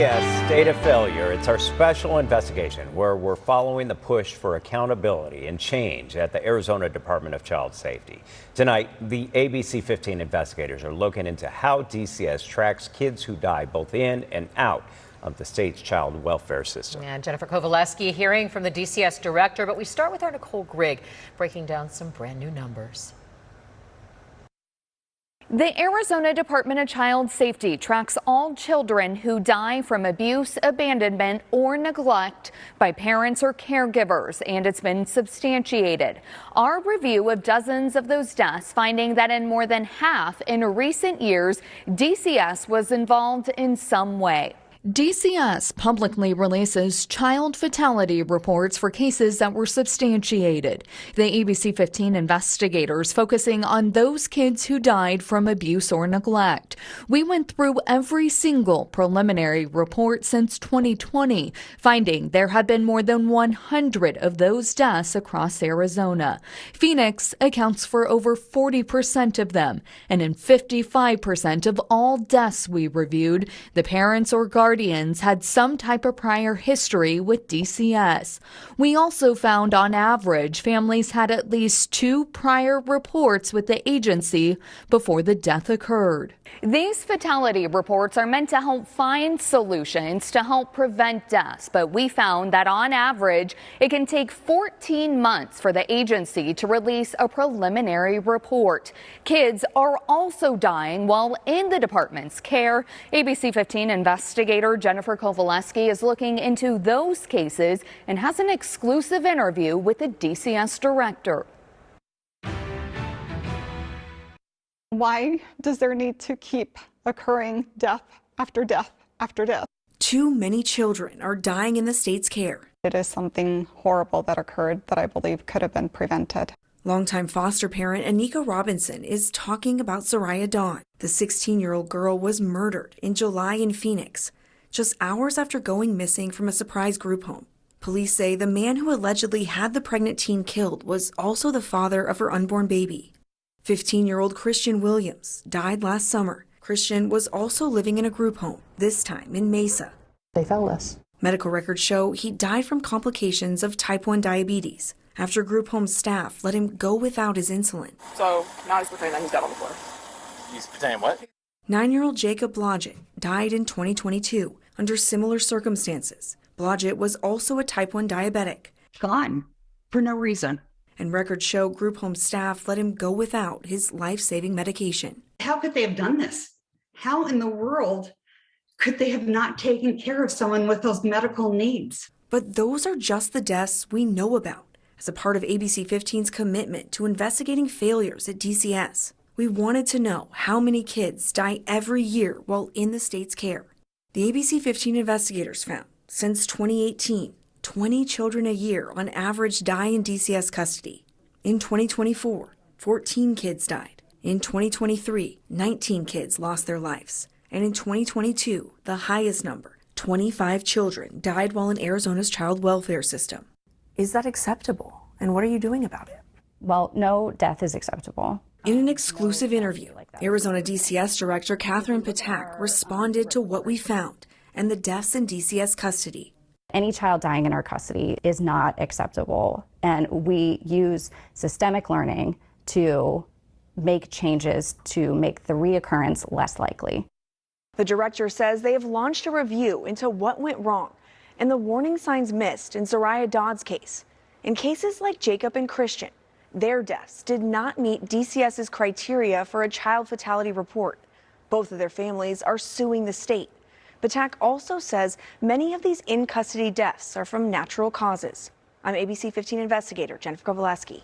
Yes, State of Failure. It's our special investigation where we're following the push for accountability and change at the Arizona Department of Child Safety. Tonight, the ABC15 investigators are looking into how DCS tracks kids who die both in and out of the state's child welfare system. And Jennifer Kovaleski hearing from the DCS director, but we start with our Nicole Grigg breaking down some brand new numbers. The Arizona Department of Child Safety tracks all children who die from abuse, abandonment, or neglect by parents or caregivers, and it's been substantiated. Our review of dozens of those deaths finding that in more than half in recent years, DCS was involved in some way. DCS publicly releases child fatality reports for cases that were substantiated. The ABC15 investigators focusing on those kids who died from abuse or neglect. We went through every single preliminary report since 2020, finding there had been more than 100 of those deaths across Arizona. Phoenix accounts for over 40% of them, and in 55% of all deaths we reviewed, the parents or guardians had some type of prior history with DCS. We also found on average families had at least 2 prior reports with the agency before the death occurred. These fatality reports are meant to help find solutions to help prevent deaths, but we found that on average it can take 14 months for the agency to release a preliminary report. Kids are also dying while in the department's care. ABC15 investigator Jennifer Kovaleski is looking into those cases and has an exclusive interview with the DCS director. Why does there need to keep occurring death after death after death? Too many children are dying in the state's care. It is something horrible that occurred that I believe could have been prevented. Longtime foster parent Anika Robinson is talking about Soraya Dawn. The 16-year-old girl was murdered in July in Phoenix, just hours after going missing from a surprise group home. Police say the man who allegedly had the pregnant teen killed was also the father of her unborn baby. 15-year-old Christian Williams died last summer. Christian was also living in a group home, this time in Mesa. They found us. Medical records show he died from complications of type 1 diabetes after group home staff let him go without his insulin. So now he's pretending that he's dead on the floor. He's pretending what? 9-year-old Jacob Blodgett died in 2022 under similar circumstances. Blodgett was also a type 1 diabetic. Gone for no reason. And records show group home staff let him go without his life-saving medication. How could they have done this? How in the world could they have not taken care of someone with those medical needs? But those are just the deaths we know about as a part of ABC15's commitment to investigating failures at DCS. We wanted to know how many kids die every year while in the state's care. The ABC15 investigators found since 2018, 20 children a year on average die in DCS custody. In 2024, 14 kids died. In 2023, 19 kids lost their lives. And in 2022, the highest number, 25 children died while in Arizona's child welfare system. Is that acceptable? And what are you doing about it? Well, no death is acceptable. In an exclusive interview, Arizona DCS Director Catherine Patak responded to what we found and the deaths in DCS custody. Any child dying in our custody is not acceptable, and we use systemic learning to make changes to make the reoccurrence less likely. The director says they have launched a review into what went wrong and the warning signs missed in Soraya Dawn's case. In cases like Jacob and Christian, their deaths did not meet DCS's criteria for a child fatality report. Both of their families are suing the state. Patak also says many of these in-custody deaths are from natural causes. I'm ABC15 investigator Jennifer Kovaleski.